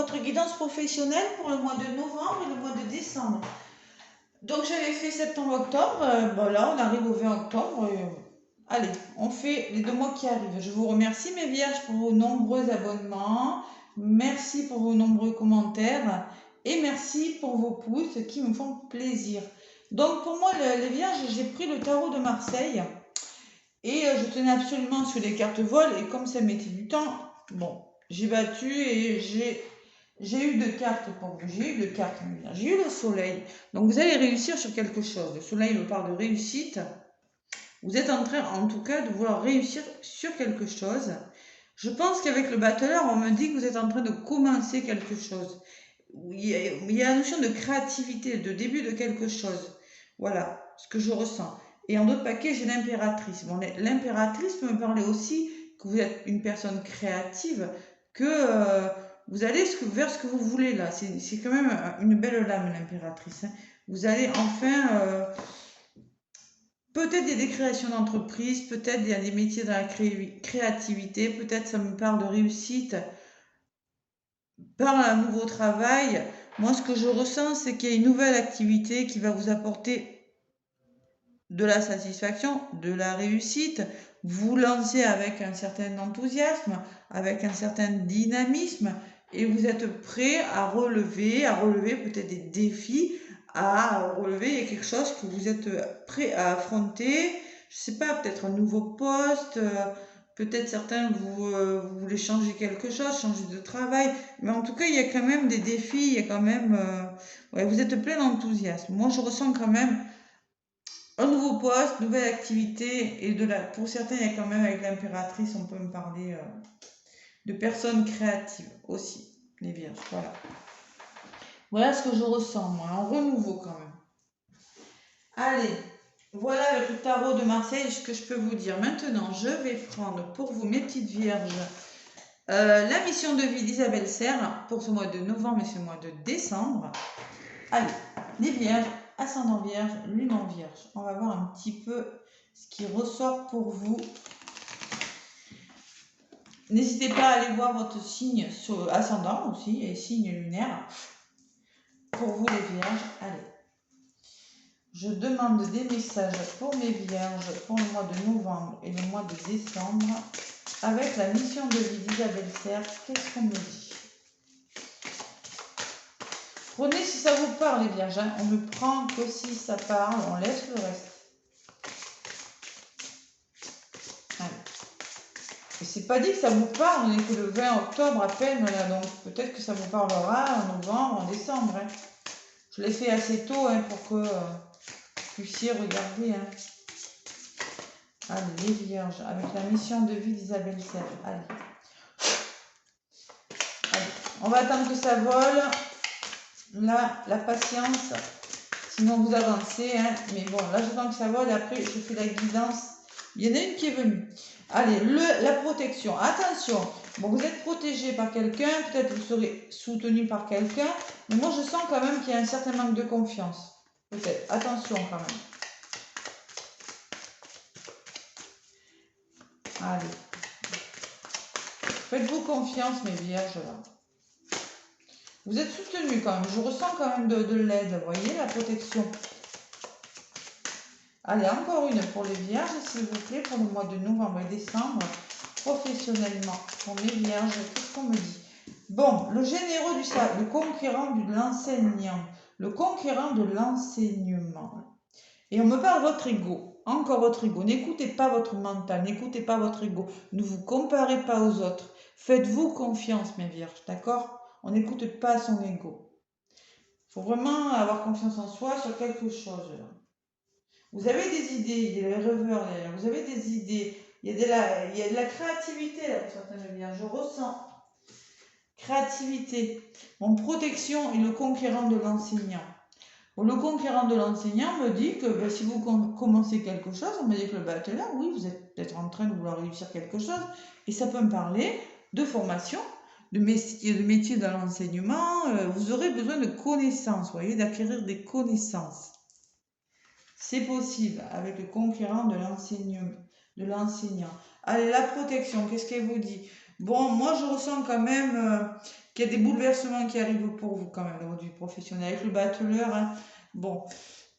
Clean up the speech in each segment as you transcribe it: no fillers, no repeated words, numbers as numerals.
votre guidance professionnelle pour le mois de novembre et le mois de décembre. Donc j'avais fait septembre-octobre, bon là on arrive au 20 octobre. Allez, on fait les 2 mois qui arrivent. Je vous remercie mes vierges pour vos nombreux abonnements, merci pour vos nombreux commentaires et merci pour vos pouces qui me font plaisir. Donc pour moi les vierges, j'ai pris le tarot de Marseille et je tenais absolument sur les cartes vol et comme ça mettait du temps, bon, j'ai battu et j'ai eu 2 cartes pour vous. J'ai eu 2 cartes. J'ai eu le soleil. Donc vous allez réussir sur quelque chose. Le soleil me parle de réussite. Vous êtes en train, en tout cas, de vouloir réussir sur quelque chose. Je pense qu'avec le battleur, on me dit que vous êtes en train de commencer quelque chose. Il y a la notion de créativité, de début de quelque chose. Voilà ce que je ressens. Et en d'autres paquets, j'ai l'impératrice. Bon, l'impératrice me parlait aussi que vous êtes une personne créative, que vous allez vers ce que vous voulez là. C'est quand même une belle lame, l'impératrice. Vous allez enfin... peut-être il y a des créations d'entreprise, peut-être il y a des métiers dans la créativité, peut-être ça me parle de réussite par un nouveau travail. Moi, ce que je ressens, c'est qu'il y a une nouvelle activité qui va vous apporter de la satisfaction, de la réussite. Vous lancez avec un certain enthousiasme, avec un certain dynamisme, et vous êtes prêt à relever peut-être des défis, à relever quelque chose que vous êtes prêt à affronter. Je sais pas, peut-être un nouveau poste, peut-être certains vous voulez changer quelque chose, changer de travail, mais en tout cas il y a quand même des défis, il y a quand même, ouais, vous êtes plein d'enthousiasme. Moi je ressens quand même un nouveau poste, nouvelle activité, et pour certains, il y a quand même avec l'impératrice, on peut me parler de personnes créatives aussi, les vierges, voilà. Voilà ce que je ressens, moi, un renouveau quand même. Allez, voilà avec le tarot de Marseille ce que je peux vous dire. Maintenant, je vais prendre pour vous, mes petites vierges, la mission de vie d'Isabelle Serre pour ce mois de novembre et ce mois de décembre. Allez, les vierges, ascendant vierge, lune en vierge. On va voir un petit peu ce qui ressort pour vous. N'hésitez pas à aller voir votre signe ascendant aussi et signe lunaire. Pour vous les vierges, allez. Je demande des messages pour mes vierges pour le mois de novembre et le mois de décembre. Avec la mission de vie d'Isabelle Serre, qu'est-ce qu'on me dit? Prenez si ça vous parle les vierges, hein. On ne prend que si ça parle, on laisse le reste. Allez. Et c'est pas dit que ça vous parle, on n'est que le 20 octobre à peine, là, donc peut-être que ça vous parlera en novembre, en décembre. Hein. Je l'ai fait assez tôt hein, pour que vous puissiez regarder. Hein. Allez, les vierges, avec la mission de vie d'Isabelle Serre. Allez. Allez. On va attendre que ça vole. Là, la patience, sinon vous avancez. Hein. Mais bon, là, j'attends que ça vole et après, je fais la guidance. Il y en a une qui est venue. Allez, la protection. Attention, bon, vous êtes protégé par quelqu'un, peut-être vous serez soutenu par quelqu'un, mais moi, je sens quand même qu'il y a un certain manque de confiance. Peut-être. Attention quand même. Allez. Faites-vous confiance, mes vierges, là. Vous êtes soutenu quand même. Je ressens quand même de l'aide, vous voyez, la protection. Allez, encore une pour les vierges, s'il vous plaît, pour le mois de novembre et décembre, professionnellement. Pour mes vierges, qu'est-ce qu'on me dit? Bon, le généreux du sabre, le conquérant de l'enseignant, le conquérant de l'enseignement. Et on me parle de votre ego, encore votre ego. N'écoutez pas votre mental, n'écoutez pas votre ego. Ne vous comparez pas aux autres. Faites-vous confiance, mes vierges, d'accord? On n'écoute pas son ego. Il faut vraiment avoir confiance en soi sur quelque chose. Là. Vous avez des idées, il y a les rêveurs derrière, vous avez des idées, il y a de la créativité là pour certaines vierges, je ressens. Créativité. Mon protection et le conquérant de l'enseignant. Bon, le conquérant de l'enseignant me dit que ben, si vous commencez quelque chose, on me dit que le battleur, oui, vous êtes peut-être en train de vouloir réussir quelque chose, et ça peut me parler de formation, de métier dans l'enseignement, vous aurez besoin de connaissances, vous voyez, d'acquérir des connaissances. C'est possible avec le conquérant de l'enseignant. Allez, la protection, qu'est-ce qu'elle vous dit? Bon, moi je ressens quand même qu'il y a des bouleversements qui arrivent pour vous quand même dans votre vie professionnelle. Avec le battleur, hein, bon,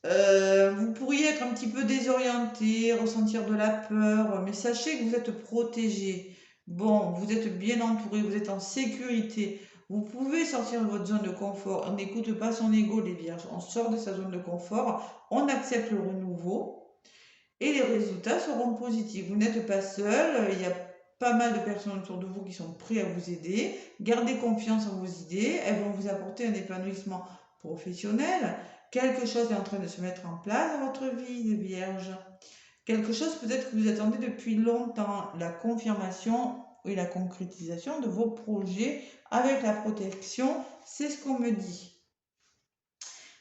vous pourriez être un petit peu désorienté, ressentir de la peur, mais sachez que vous êtes protégé. Bon, vous êtes bien entouré, vous êtes en sécurité. Vous pouvez sortir de votre zone de confort. On n'écoute pas son ego, les vierges. On sort de sa zone de confort, on accepte le renouveau et les résultats seront positifs. Vous n'êtes pas seul, il y a pas mal de personnes autour de vous qui sont prêtes à vous aider. Gardez confiance en vos idées, elles vont vous apporter un épanouissement professionnel. Quelque chose est en train de se mettre en place dans votre vie, les vierges. Quelque chose peut-être que vous attendez depuis longtemps, la confirmation et la concrétisation de vos projets avec la protection, c'est ce qu'on me dit.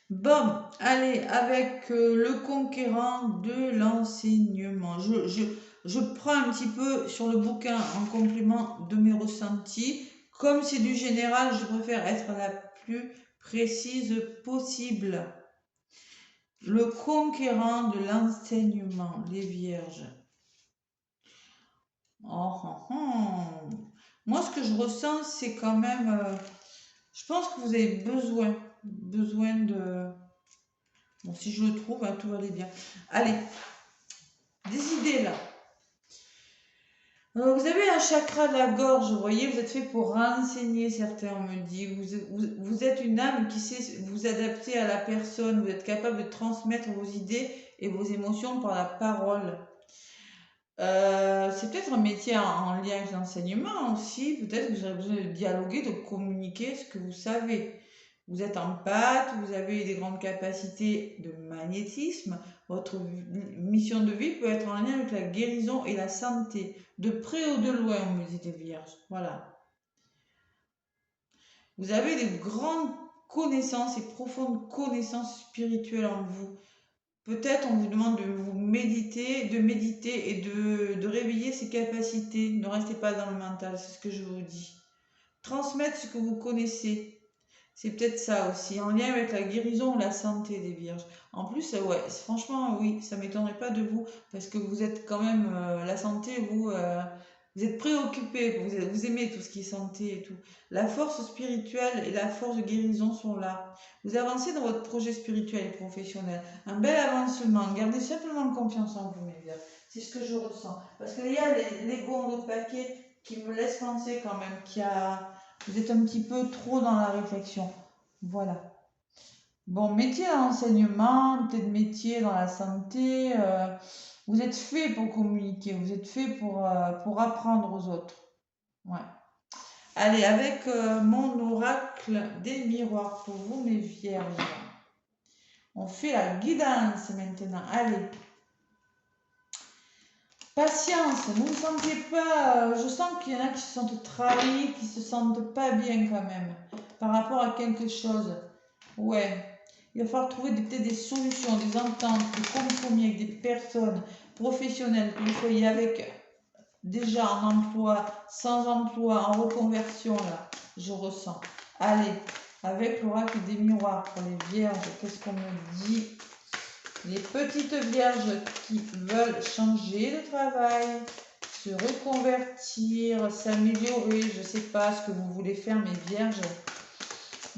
Bon, allez, avec le conquérant de l'enseignement. Je prends un petit peu sur le bouquin en complément de mes ressentis. Comme c'est du général, je préfère être la plus précise possible. Le conquérant de l'enseignement, les vierges. Oh, oh, oh. Moi, ce que je ressens, c'est quand même... je pense que vous avez besoin de... Bon, si je le trouve, hein, tout va aller bien. Allez, des idées là. Vous avez un chakra de la gorge, vous voyez, vous êtes fait pour renseigner, certains on me dit. Vous êtes une âme qui sait vous adapter à la personne, vous êtes capable de transmettre vos idées et vos émotions par la parole. C'est peut-être un métier en lien avec l'enseignement aussi. Peut-être que vous aurez besoin de dialoguer, de communiquer ce que vous savez. Vous êtes empathe, vous avez des grandes capacités de magnétisme. Votre mission de vie peut être en lien avec la guérison et la santé. De près ou de loin, on me dit les vierges. Voilà. Vous avez des grandes connaissances et profondes connaissances spirituelles en vous. Peut-être on vous demande de vous méditer et de réveiller ces capacités. Ne restez pas dans le mental, c'est ce que je vous dis. Transmettre ce que vous connaissez. C'est peut-être ça aussi, en lien avec la guérison ou la santé des vierges. En plus, ouais, franchement, oui, ça ne m'étonnerait pas de vous, parce que vous êtes quand même, la santé, vous êtes préoccupé, vous aimez tout ce qui est santé et tout. La force spirituelle et la force de guérison sont là. Vous avancez dans votre projet spirituel et professionnel. Un bel avancement. Gardez simplement confiance en vous, mes vierges. C'est ce que je ressens. Parce qu'il y a l'ego en l'autre paquet qui me laisse penser quand même qu'il y a... Vous êtes un petit peu trop dans la réflexion. Voilà. Bon, métier à l'enseignement, peut-être métier dans la santé. Vous êtes fait pour communiquer, vous êtes fait pour apprendre aux autres. Ouais. Allez, avec mon oracle des miroirs pour vous, mes vierges. On fait la guidance maintenant. Allez. Patience, ne vous sentez pas... je sens qu'il y en a qui se sentent trahis, qui se sentent pas bien quand même, par rapport à quelque chose. Ouais, il va falloir trouver peut-être des solutions, des ententes, des compromis avec des personnes professionnelles, que vous soyez avec déjà en emploi, sans emploi, en reconversion, là, je ressens. Allez, avec l'oracle des miroirs pour les vierges, qu'est-ce qu'on me dit ? Les petites vierges qui veulent changer de travail, se reconvertir, s'améliorer, je ne sais pas ce que vous voulez faire, mes vierges,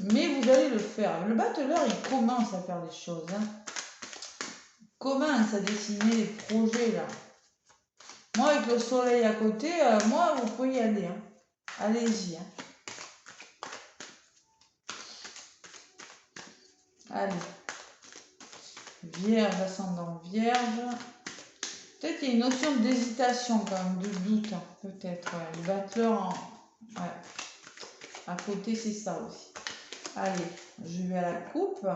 mais vous allez le faire. Le battleur, il commence à faire des choses. Hein. Commence à dessiner des projets, là. Moi, avec le soleil à côté, moi, vous pouvez y aller. Hein. Allez-y. Hein. Allez. Vierge, ascendant vierge. Peut-être qu'il y a une notion d'hésitation quand même, de doute. Hein. Peut-être. Ouais. Le battleur, ouais. À côté, c'est ça aussi. Allez, je vais à la coupe.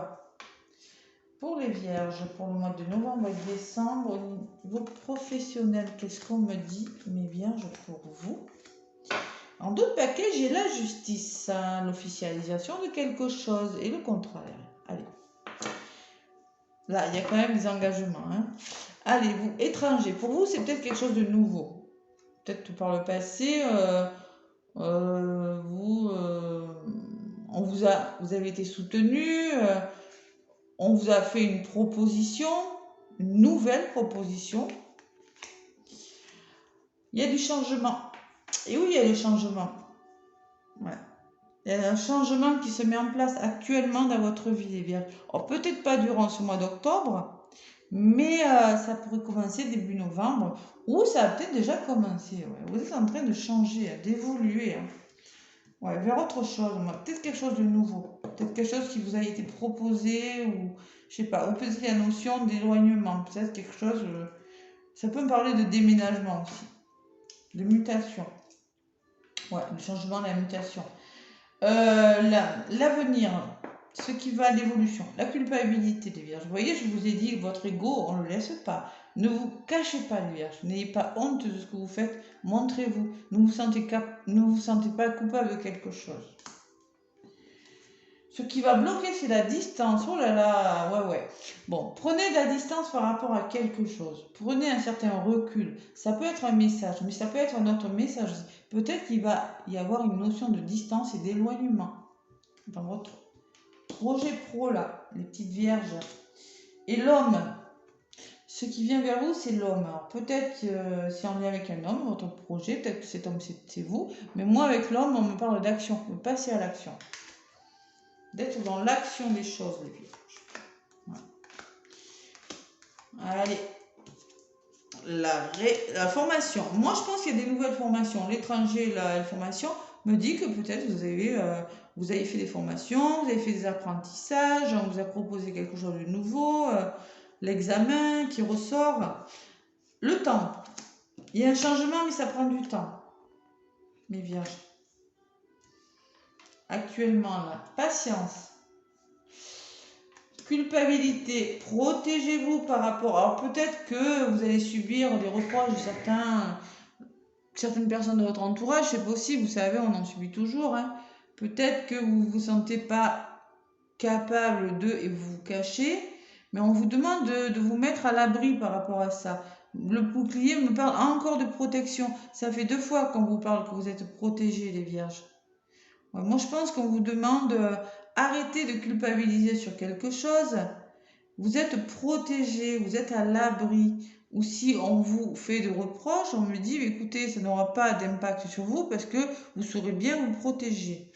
Pour les vierges, pour le mois de novembre et décembre, au niveau professionnel, qu'est-ce qu'on me dit, mes vierges, pour vous? En d'autres paquets, j'ai la justice, hein, l'officialisation de quelque chose et le contraire. Allez. Là, il y a quand même des engagements. Hein. Allez, vous, étrangers, pour vous, c'est peut-être quelque chose de nouveau. Peut-être par le passé, vous avez été soutenu, on vous a fait une proposition, une nouvelle proposition. Il y a du changement. Et oui, il y a du changement. Ouais. Il y a un changement qui se met en place actuellement dans votre vie, les Vierges. Alors, peut-être pas durant ce mois d'octobre, mais ça pourrait commencer début novembre, ou ça a peut-être déjà commencé. Ouais. Vous êtes en train de changer, d'évoluer, hein. Ouais, vers autre chose, peut-être quelque chose de nouveau. Peut-être quelque chose qui vous a été proposé, ou je sais pas, ou peut-être la notion d'éloignement. Peut-être quelque chose. Ça peut me parler de déménagement aussi, de mutation. Ouais, le changement, la mutation. L'avenir, ce qui va à l'évolution, la culpabilité des Vierges. Vous voyez, je vous ai dit, votre ego, on ne le laisse pas. Ne vous cachez pas, les Vierges. N'ayez pas honte de ce que vous faites. Montrez-vous. Ne vous sentez pas coupable de quelque chose. Ce qui va bloquer, c'est la distance. Oh là là, ouais. Bon, prenez de la distance par rapport à quelque chose. Prenez un certain recul. Ça peut être un message, mais ça peut être un autre message. Peut-être qu'il va y avoir une notion de distance et d'éloignement dans votre projet pro, là, les petites vierges. Et l'homme, ce qui vient vers vous, c'est l'homme. Alors peut-être que c'est en lien avec un homme, votre projet, peut-être que cet homme, c'est vous. Mais moi, avec l'homme, on me parle d'action, de passer à l'action. D'être dans l'action des choses, les vierges. Voilà. Allez. La formation. Moi, je pense qu'il y a des nouvelles formations. L'étranger, la formation, me dit que peut-être vous avez fait des formations, vous avez fait des apprentissages, on vous a proposé quelque chose de nouveau, l'examen qui ressort. Le temps. Il y a un changement, mais ça prend du temps. Mes vierges. Actuellement, là. Patience. Culpabilité, protégez-vous par rapport. Alors peut-être que vous allez subir des reproches de certaines personnes de votre entourage, c'est possible, vous savez, on en subit toujours. Hein. Peut-être que vous ne vous sentez pas capable de et vous vous cachez, mais on vous demande de vous mettre à l'abri par rapport à ça. Le bouclier me parle encore de protection. Ça fait 2 fois qu'on vous parle que vous êtes protégés, les vierges. Ouais, moi, je pense qu'on vous demande arrêtez de culpabiliser sur quelque chose. Vous êtes protégé, vous êtes à l'abri. Ou si on vous fait de reproches, on me dit écoutez, ça n'aura pas d'impact sur vous parce que vous saurez bien vous protéger.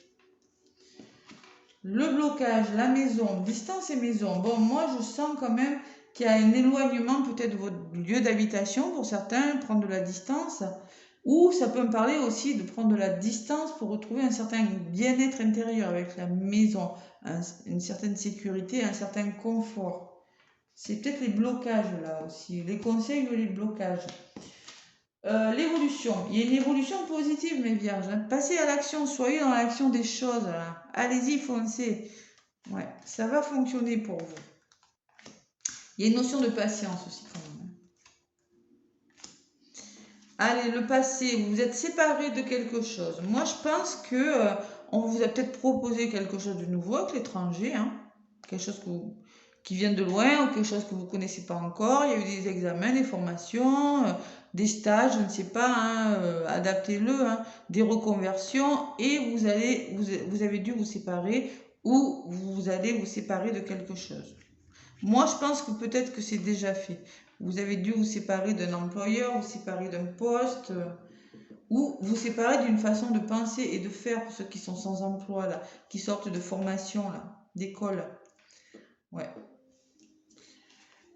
Le blocage, la maison, distance et maison. Bon, moi, je sens quand même qu'il y a un éloignement peut-être de votre lieu d'habitation pour certains, prendre de la distance. Ou ça peut me parler aussi de prendre de la distance pour retrouver un certain bien-être intérieur avec la maison, une certaine sécurité, un certain confort. C'est peut-être les blocages là aussi, les conseils ou les blocages. L'évolution. Il y a une évolution positive, mes vierges. Hein. Passez à l'action, soyez dans l'action des choses. Hein. Allez-y, foncez. Ouais, ça va fonctionner pour vous. Il y a une notion de patience aussi quand même. Allez, le passé, vous vous êtes séparés de quelque chose. Moi, je pense que on vous a peut-être proposé quelque chose de nouveau avec l'étranger, hein. Quelque chose qui vient de loin ou quelque chose que vous ne connaissez pas encore. Il y a eu des examens, des formations, des stages, je ne sais pas, hein, adaptez-le, hein, des reconversions et vous avez dû vous séparer ou vous allez vous séparer de quelque chose. Moi, je pense que peut-être que c'est déjà fait. Vous avez dû vous séparer d'un employeur, vous séparer d'un poste, ou vous séparer d'une façon de penser et de faire pour ceux qui sont sans emploi, là, qui sortent de formation, là, d'école. Ouais.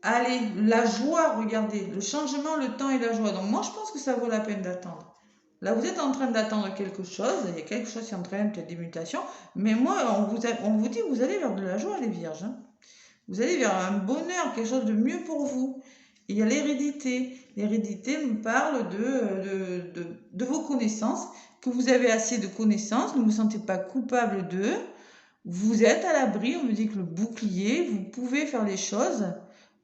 Allez, la joie, regardez, le changement, le temps et la joie. Donc moi, je pense que ça vaut la peine d'attendre. Là, vous êtes en train d'attendre quelque chose, il y a quelque chose qui est en train, peut-être des mutations, mais moi, on vous dit, vous allez vers de la joie, les vierges. Hein. Vous allez vers un bonheur, quelque chose de mieux pour vous. Il y a l'hérédité. L'hérédité me parle de vos connaissances, que vous avez assez de connaissances, ne vous sentez pas coupable d'eux. Vous êtes à l'abri, on me dit que le bouclier, vous pouvez faire les choses.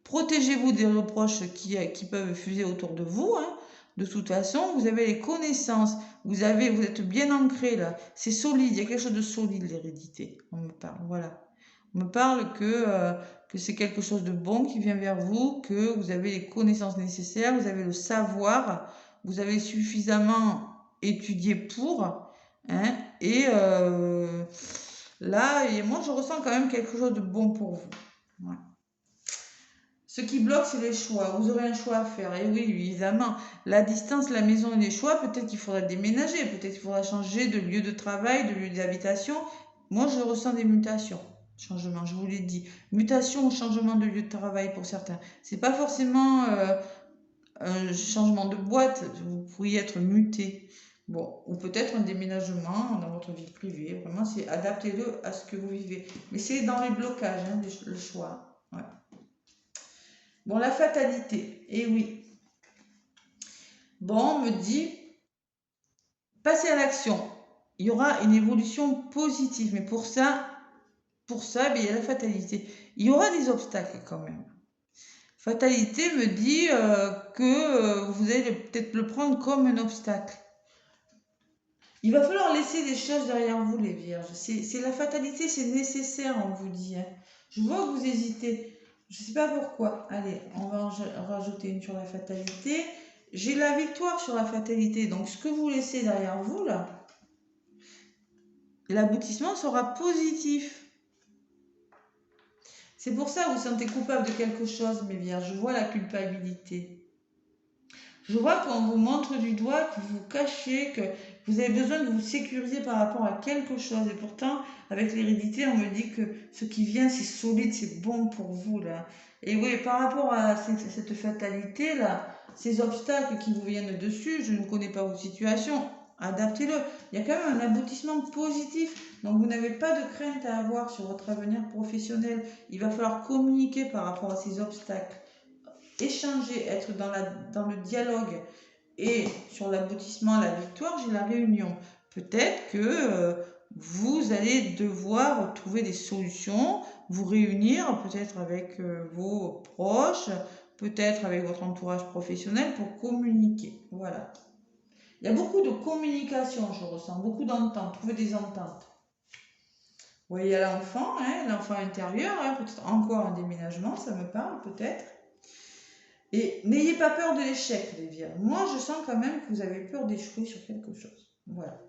Protégez-vous des reproches qui peuvent fuser autour de vous. Hein. De toute façon, vous avez les connaissances, vous êtes bien ancré là. C'est solide, il y a quelque chose de solide, l'hérédité. On me parle, voilà. On me parle que c'est quelque chose de bon qui vient vers vous, que vous avez les connaissances nécessaires, vous avez le savoir, vous avez suffisamment étudié pour. Hein, et là, moi, je ressens quand même quelque chose de bon pour vous. Ouais. Ce qui bloque, c'est les choix. Vous aurez un choix à faire. Et oui, évidemment, la distance, la maison et les choix, peut-être qu'il faudra déménager, peut-être qu'il faudra changer de lieu de travail, de lieu d'habitation. Moi, je ressens des mutations. Changement, je vous l'ai dit. Mutation ou changement de lieu de travail pour certains. C'est pas forcément un changement de boîte. Vous pourriez être muté. Bon, ou peut-être un déménagement dans votre vie privée. Vraiment, c'est adaptez-le à ce que vous vivez. Mais c'est dans les blocages, hein, le choix. Ouais. Bon, la fatalité, eh oui. Bon, on me dit, passer à l'action. Il y aura une évolution positive, mais pour ça, il y a la fatalité. Il y aura des obstacles quand même. Fatalité me dit que vous allez peut-être le prendre comme un obstacle. Il va falloir laisser des choses derrière vous, les vierges. C'est la fatalité, c'est nécessaire, on vous dit. Hein. Je vois que vous hésitez. Je ne sais pas pourquoi. Allez, on va en rajouter une sur la fatalité. J'ai la victoire sur la fatalité. Donc, ce que vous laissez derrière vous, là, l'aboutissement sera positif. C'est pour ça que vous vous sentez coupable de quelque chose, mes vierges. Je vois la culpabilité. Je vois qu'on vous montre du doigt, que vous vous cachez, que vous avez besoin de vous sécuriser par rapport à quelque chose. Et pourtant, avec l'hérédité, on me dit que ce qui vient, c'est solide, c'est bon pour vous, là. Et oui, par rapport à cette fatalité, là, ces obstacles qui vous viennent dessus, je ne connais pas vos situations, adaptez-le. Il y a quand même un aboutissement positif. Donc, vous n'avez pas de crainte à avoir sur votre avenir professionnel. Il va falloir communiquer par rapport à ces obstacles. Échanger, être dans le dialogue et sur l'aboutissement, la victoire, j'ai la réunion. Peut-être que vous allez devoir trouver des solutions, vous réunir peut-être avec vos proches, peut-être avec votre entourage professionnel pour communiquer. Voilà. Il y a beaucoup de communication, je ressens, beaucoup d'entente, trouver des ententes. Vous voyez, il y a l'enfant, hein, l'enfant intérieur, hein, peut-être encore un déménagement, ça me parle peut-être. Et n'ayez pas peur de l'échec, les vierges. Moi, je sens quand même que vous avez peur d'échouer sur quelque chose. Voilà.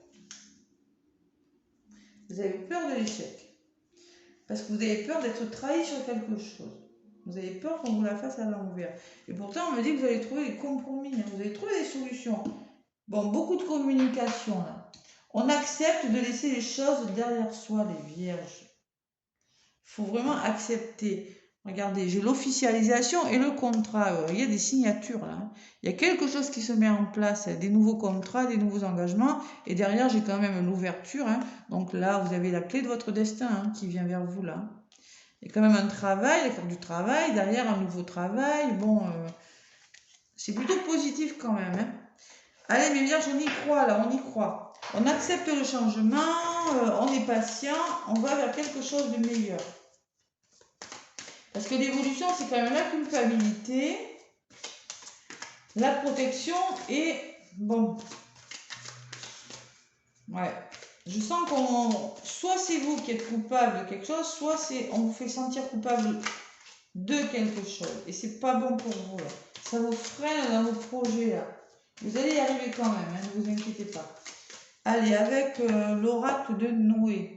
Vous avez peur de l'échec. Parce que vous avez peur d'être trahi sur quelque chose. Vous avez peur qu'on vous la fasse à l'envers. Et pourtant, on me dit que vous allez trouver des compromis. Hein. Vous allez trouver des solutions. Bon, beaucoup de communication, là. On accepte de laisser les choses derrière soi, les vierges. Il faut vraiment accepter. Regardez, j'ai l'officialisation et le contrat. Il y a des signatures là. Hein. Il y a quelque chose qui se met en place, des nouveaux contrats, des nouveaux engagements. Et derrière, j'ai quand même l'ouverture. Hein. Donc là, vous avez la clé de votre destin hein, qui vient vers vous là. Il y a quand même un travail, la carte du travail, derrière un nouveau travail. Bon, c'est plutôt positif quand même. Hein. Allez, mes vierges, on y croit là, on y croit. On accepte le changement, on est patient, on va vers quelque chose de meilleur. Parce que l'évolution, c'est quand même la culpabilité, la protection et bon. Ouais. Je sens qu'on. Soit c'est vous qui êtes coupable de quelque chose, soit on vous fait sentir coupable de quelque chose. Et c'est pas bon pour vous. Là. Ça vous freine dans vos projets. Là. Vous allez y arriver quand même, hein, ne vous inquiétez pas. Allez, avec l'oracle de Noé.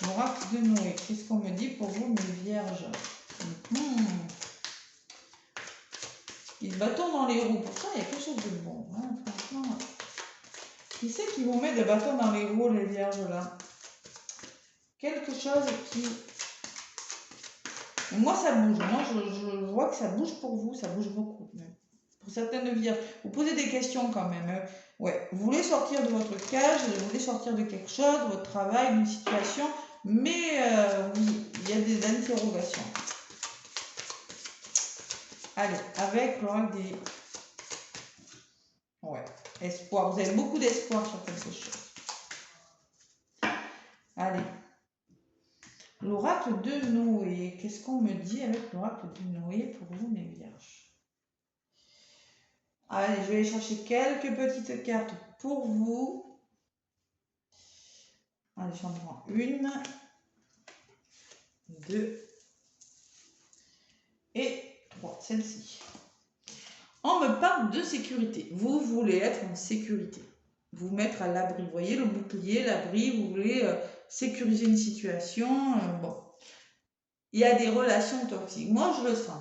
L'oracle de Noé. Qu'est-ce qu'on me dit pour vous, mes vierges? Les bâtons dans les roues. Pourtant, il y a quelque chose de bon. Hein, franchement. Qui c'est qui vous met des bâtons dans les roues, les vierges, là? Quelque chose qui... Moi, ça bouge. Moi, je vois que ça bouge pour vous. Ça bouge beaucoup. Même. Pour certaines vierges. Vous posez des questions quand même. Hein. Ouais. Vous voulez sortir de votre cage, vous voulez sortir de quelque chose, de votre travail, d'une situation. Mais oui, il y a des interrogations. Allez, avec l'oracle des... Ouais, espoir. Vous avez beaucoup d'espoir sur quelque chose. Allez. L'oracle de Noé. Qu'est-ce qu'on me dit avec l'oracle de Noé pour vous, mes vierges? Allez, je vais aller chercher quelques petites cartes pour vous. Allez, j'en prends une, deux et trois. Celle-ci. On me parle de sécurité. Vous voulez être en sécurité. Vous mettre à l'abri. Vous voyez le bouclier, l'abri, vous voulez sécuriser une situation. Bon. il y a des relations toxiques. Moi, je le sens.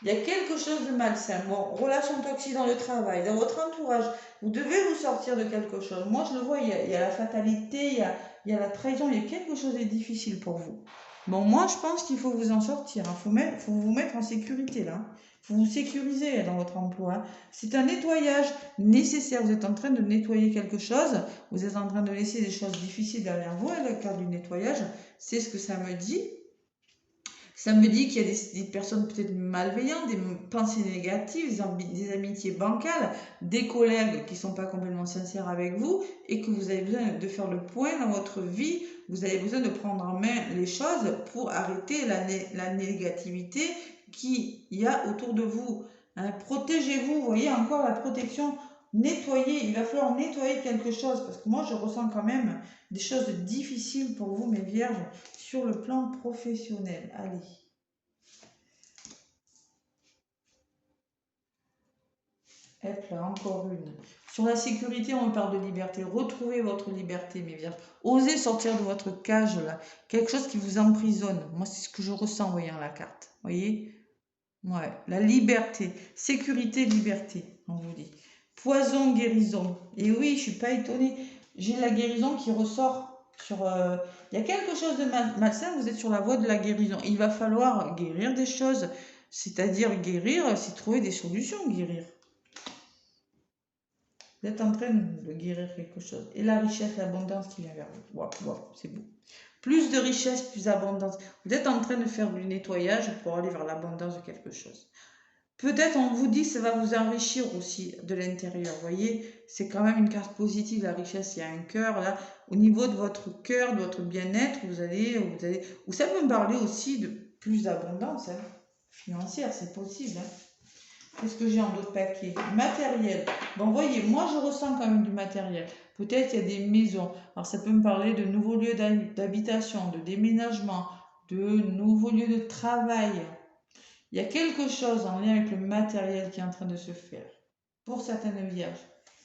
Il y a quelque chose de malsain. Bon, relations toxiques dans le travail, dans votre entourage. Vous devez vous sortir de quelque chose. Moi, je le vois, il y a la fatalité, il y a la trahison, il y a quelque chose de difficile pour vous. Bon, moi, je pense qu'il faut vous en sortir. Il faut vous mettre en sécurité, là. Il faut vous sécuriser dans votre emploi. C'est un nettoyage nécessaire. Vous êtes en train de nettoyer quelque chose. Vous êtes en train de laisser des choses difficiles derrière vous. Et le cas du nettoyage, c'est ce que ça me dit. Ça me dit qu'il y a des personnes peut-être malveillantes, des pensées négatives, des amitiés bancales, des collègues qui ne sont pas complètement sincères avec vous et que vous avez besoin de faire le point dans votre vie. Vous avez besoin de prendre en main les choses pour arrêter la négativité qu'il y a autour de vous. Hein, protégez-vous, vous voyez encore la protection. Nettoyer, il va falloir nettoyer quelque chose parce que moi je ressens quand même des choses difficiles pour vous, mes vierges, sur le plan professionnel. Allez. Hop là, encore une. Sur la sécurité, on parle de liberté. Retrouvez votre liberté, mes vierges. Osez sortir de votre cage, là. Quelque chose qui vous emprisonne. Moi, c'est ce que je ressens en voyant la carte. Vous voyez? Ouais, la liberté. Sécurité, liberté, on vous dit. Poison, guérison. Et oui, je ne suis pas étonnée. J'ai la guérison qui ressort sur... Il y a quelque chose de malsain, vous êtes sur la voie de la guérison. Il va falloir guérir des choses. C'est-à-dire guérir, c'est trouver des solutions, guérir. Vous êtes en train de guérir quelque chose. Et la richesse, l'abondance qui vient vers vous. Wow, wow, c'est beau. Plus de richesse, plus d'abondance. Vous êtes en train de faire du nettoyage pour aller vers l'abondance de quelque chose. Peut-être on vous dit que ça va vous enrichir aussi de l'intérieur. Vous voyez, c'est quand même une carte positive, la richesse. Il y a un cœur là. Au niveau de votre cœur, de votre bien-être, vous allez... Ou ça peut me parler aussi de plus d'abondance financière, c'est possible. Qu'est-ce que j'ai en d'autres paquets? Matériel. Bon, voyez, moi je ressens quand même du matériel. Peut-être il y a des maisons. Alors ça peut me parler de nouveaux lieux d'habitation, de déménagement, de nouveaux lieux de travail. Il y a quelque chose en lien avec le matériel qui est en train de se faire. Pour certaines vierges,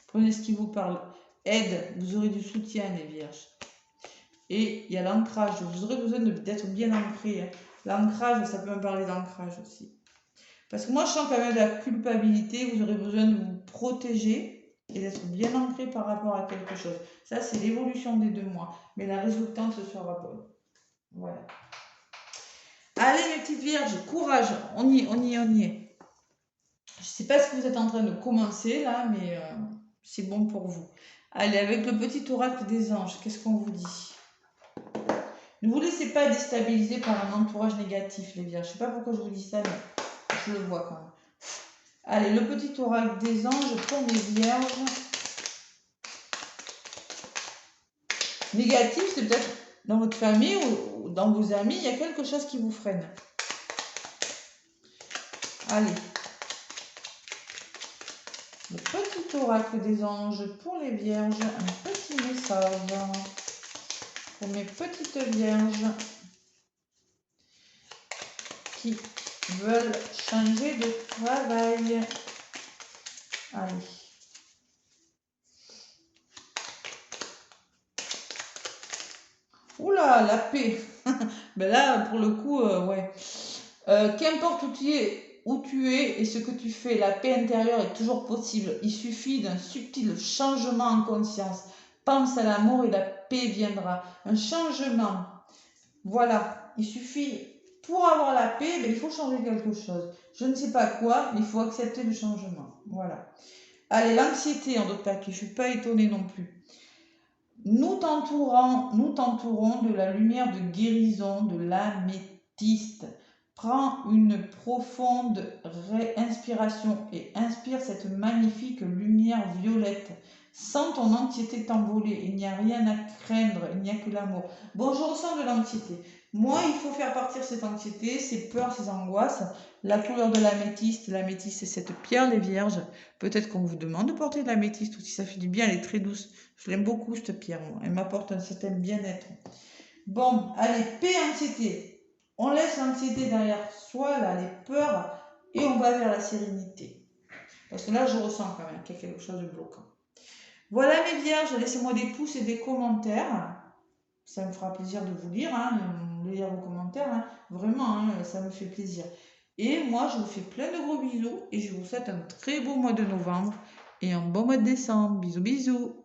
prenez ce qui vous parle. Aide, vous aurez du soutien, les vierges. Et il y a l'ancrage. Vous aurez besoin d'être bien ancré. L'ancrage, ça peut me parler d'ancrage aussi. Parce que moi, je sens quand même de la culpabilité. Vous aurez besoin de vous protéger et d'être bien ancré par rapport à quelque chose. Ça, c'est l'évolution des 2 mois. Mais la résultante sera bonne. Voilà. Allez, mes petites vierges, courage. On y est. Je ne sais pas ce que vous êtes en train de commencer là, mais c'est bon pour vous. Allez, avec le petit oracle des anges, qu'est-ce qu'on vous dit? Ne vous laissez pas déstabiliser par un entourage négatif, les vierges. Je ne sais pas pourquoi je vous dis ça, mais je le vois quand même. Allez, le petit oracle des anges pour mes vierges. Négatif, c'est peut-être dans votre famille ou dans vos amis, il y a quelque chose qui vous freine. Allez. Le petit oracle des anges pour les vierges. Un petit message pour mes petites vierges qui veulent changer de travail. Allez. Oula, la paix. Ben là, pour le coup, ouais. Qu'importe où tu es et ce que tu fais, la paix intérieure est toujours possible. Il suffit d'un subtil changement en conscience. Pense à l'amour et la paix viendra. Un changement. Voilà. Il suffit, pour avoir la paix, ben, il faut changer quelque chose. Je ne sais pas quoi, mais il faut accepter le changement. Voilà. Allez, l'anxiété en d'autres paquets. Je ne suis pas étonnée non plus. Nous t'entourons de la lumière de guérison de l'améthyste. Prends une profonde inspiration et inspire cette magnifique lumière violette. Sens ton anxiété t'envoler. Il n'y a rien à craindre, il n'y a que l'amour. Bon, je ressens de l'anxiété. Moi, il faut faire partir cette anxiété, ces peurs, ces angoisses. La couleur de l'améthyste, c'est cette pierre, les vierges. Peut-être qu'on vous demande de porter de l'améthyste ou si ça fait du bien, elle est très douce. Je l'aime beaucoup, cette pierre, moi. Elle m'apporte un certain bien-être. Bon, allez, paix, anxiété. On laisse l'anxiété derrière soi, là, les peurs, et on va vers la sérénité. Parce que là, je ressens quand même qu'il y a quelque chose de bloquant. Voilà mes vierges, laissez-moi des pouces et des commentaires. Ça me fera plaisir de vous lire, hein, de lire vos commentaires. Hein. Vraiment, hein, ça me fait plaisir. Et moi, je vous fais plein de gros bisous et je vous souhaite un très beau mois de novembre et un bon mois de décembre. Bisous, bisous.